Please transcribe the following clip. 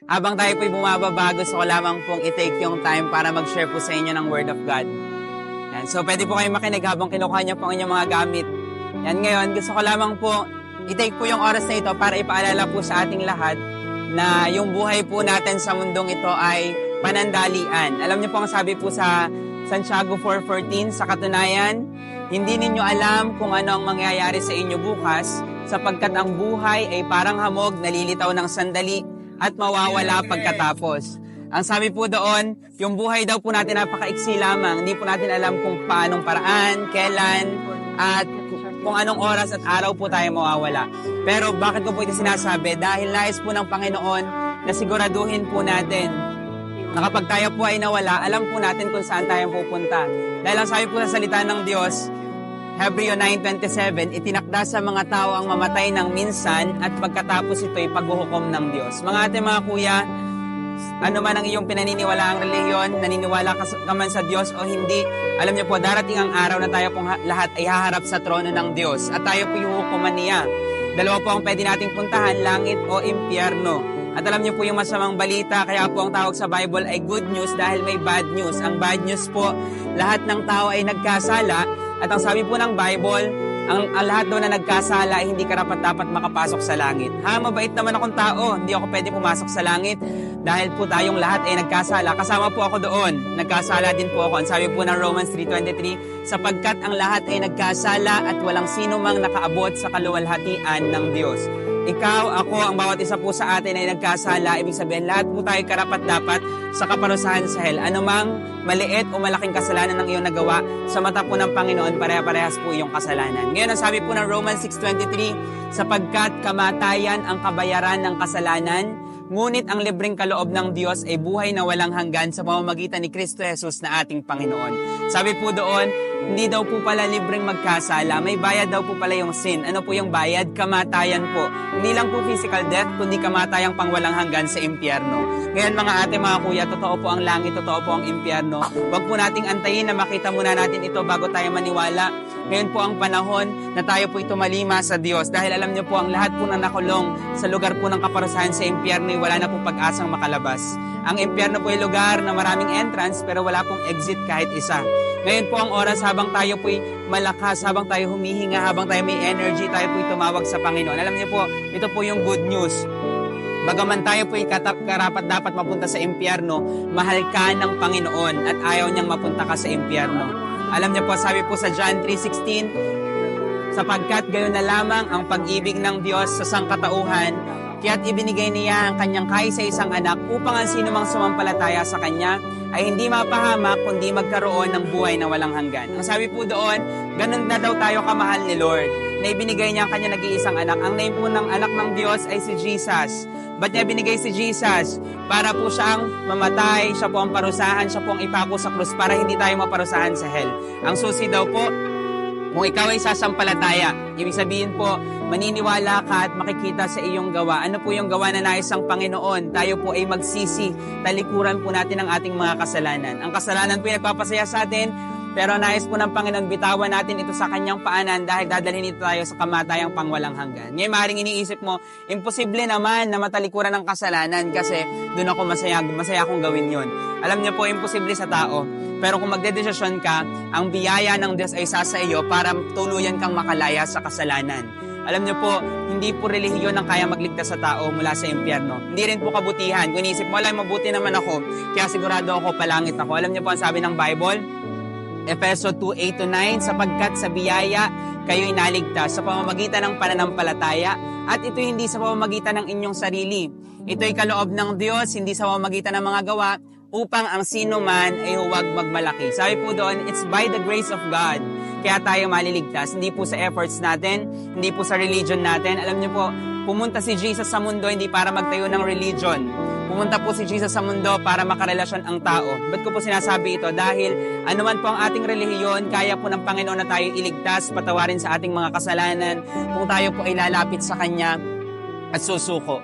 Habang tayo po'y bumababa, gusto ko lamang pong i-take yung time para mag-share po sa inyo ng Word of God. Yan. So, pwede po kayong makinig habang kinukuha niyo po ang inyong mga gamit. Yan, ngayon, gusto ko lamang po i-take po yung oras na ito para ipaalala po sa ating lahat na yung buhay po natin sa mundong ito ay panandalian. Alam niyo po ang sabi po sa Santiago 4:14, sa katunayan, hindi ninyo alam kung ano ang mangyayari sa inyo bukas, sapagkat ang buhay ay parang hamog na lilitaw ng sandali at mawawala pagkatapos. Ang sabi po doon, yung buhay daw po natin napakaiksi lamang. Hindi po natin alam kung paanong paraan, kailan, at kung anong oras at araw po tayo mawawala. Pero bakit ko po ito sinasabi? Dahil nais po ng Panginoon na siguraduhin po natin na kapag tayo po ay nawala, alam po natin kung saan tayo pupunta. Dahil ang sabi po sa salita ng Diyos, Hebreo 9:27, itinakda sa mga tao ang mamatay ng minsan at pagkatapos ito'y paghuhukom ng Diyos. Mga ate, mga kuya, ano man ang iyong pinaniniwalaang relihiyon, naniniwala ka man sa Diyos o hindi, alam niyo po, darating ang araw na tayo pong lahat ay haharap sa trono ng Diyos at tayo po ihuhukuman niya. Dalawa po ang pwede nating puntahan, langit o impyerno. At alam niyo po yung masamang balita, kaya po ang tawag sa Bible ay good news dahil may bad news. Ang bad news po, lahat ng tao ay nagkasala. At ang sabi po ng Bible, ang lahat daw na nagkasala ay hindi karapat-dapat makapasok sa langit. Mabait naman akong tao, hindi ako pwede pumasok sa langit dahil po tayong lahat ay nagkasala. Kasama po ako doon, nagkasala din po ako. Ang sabi po ng Romans 3:23, sapagkat ang lahat ay nagkasala at walang sino mang nakaabot sa kaluwalhatian ng Diyos. Ikaw, ako, ang bawat isa po sa atin ay nagkasala. Ibig sabihin, lahat po tayo karapat-dapat sa kaparusahan sa hell. Anumang maliit o malaking kasalanan ng iyong nagawa, sa mata po ng Panginoon, pareha-parehas po iyong kasalanan. Ngayon, ang sabi po ng Romans 6:23, sapagkat kamatayan ang kabayaran ng kasalanan, ngunit ang libreng kaloob ng Diyos ay buhay na walang hanggan sa pamamagitan ni Kristo Jesus na ating Panginoon. Sabi po doon, hindi daw po pala libreng magkasala, may bayad daw po pala yung sin. Ano po yung bayad? Kamatayan po. Hindi lang po physical death, kundi kamatayang pangwalang hanggan sa impyerno. Ngayon mga ate, mga kuya, totoo po ang langit, totoo po ang impyerno. Huwag po nating antayin na makita muna natin ito bago tayo maniwala. Ngayon po ang panahon na tayo po tumalima sa Diyos. Dahil alam niyo po, ang lahat po na nakulong sa lugar po ng kaparusahan sa impyerno, wala na po pag-asang makalabas. Ang impyerno po ay lugar na maraming entrance pero wala pong exit kahit isa. Ngayon po ang oras habang tayo po'y malakas, habang tayo humihinga, habang tayo may energy, tayo po'y tumawag sa Panginoon. Alam niyo po, ito po yung good news. Bagaman tayo po'y karapat dapat mapunta sa impyerno, mahal ka ng Panginoon at ayaw niyang mapunta ka sa impyerno. Alam niyo po, sabi po sa John 3:16, sapagkat gayon na lamang ang pag-ibig ng Diyos sa sangkatauhan, kaya't ibinigay niya ang kanyang kaisa-isang anak upang ang sino mang sumampalataya sa kanya ay hindi mapahamak kundi magkaroon ng buhay na walang hanggan. Ang sabi po doon, ganun na daw tayo kamahal ni Lord, na ibinigay niya ang kanyang nag-iisang anak. Ang name po ng anak ng Diyos ay si Jesus. Ba't niya binigay si Jesus? Para po siyang mamatay, siya po ang parusahan, siya po ang ipako sa krus para hindi tayo maparusahan sa hell. Ang susi daw po, kung ikaw ay sasampalataya, ibig sabihin po, maniniwala ka at makikita sa iyong gawa. Ano po yung gawa na nais ng Panginoon? Tayo po ay magsisi, talikuran po natin ang ating mga kasalanan. Ang kasalanan po ay nagpapasaya sa atin, pero nais po ng Panginoon, bitawan natin ito sa kanyang paanan dahil dadalhin ito tayo sa kamatayang pangwalang hanggan. Ngayon, maaaring iniisip mo, imposible naman na matalikuran ng kasalanan kasi doon ako masaya akong gawin yon. Alam niyo po, imposible sa tao. Pero kung magdedesisyon ka, ang biyaya ng Diyos ay sa iyo para tuluyan kang makalaya sa kasalanan. Alam niyo po, hindi po relihiyon ang kaya magligtas sa tao mula sa impyerno. Hindi rin po kabutihan. Kung inisip mo, mabuti naman ako, kaya sigurado ako palangit ako. Alam niyo po ang sabi ng Bible? Efeso 2:8-9, sapagkat sa biyaya kayo'y naligtas sa pamamagitan ng pananampalataya at ito'y hindi sa pamamagitan ng inyong sarili. Ito'y kaloob ng Diyos, hindi sa pamamagitan ng mga gawa, upang ang sino man ay huwag magmalaki. Sabi po doon, it's by the grace of God kaya tayo maliligtas. Hindi po sa efforts natin, hindi po sa religion natin. Alam niyo po, pumunta si Jesus sa mundo hindi para magtayo ng religion. Pumunta po si Jesus sa mundo para makarelasyon ang tao. Ba't ko po sinasabi ito? Dahil anuman po ang ating relihiyon, kaya po ng Panginoon na tayo iligtas, patawarin sa ating mga kasalanan kung tayo po ay lalapit sa Kanya at susuko.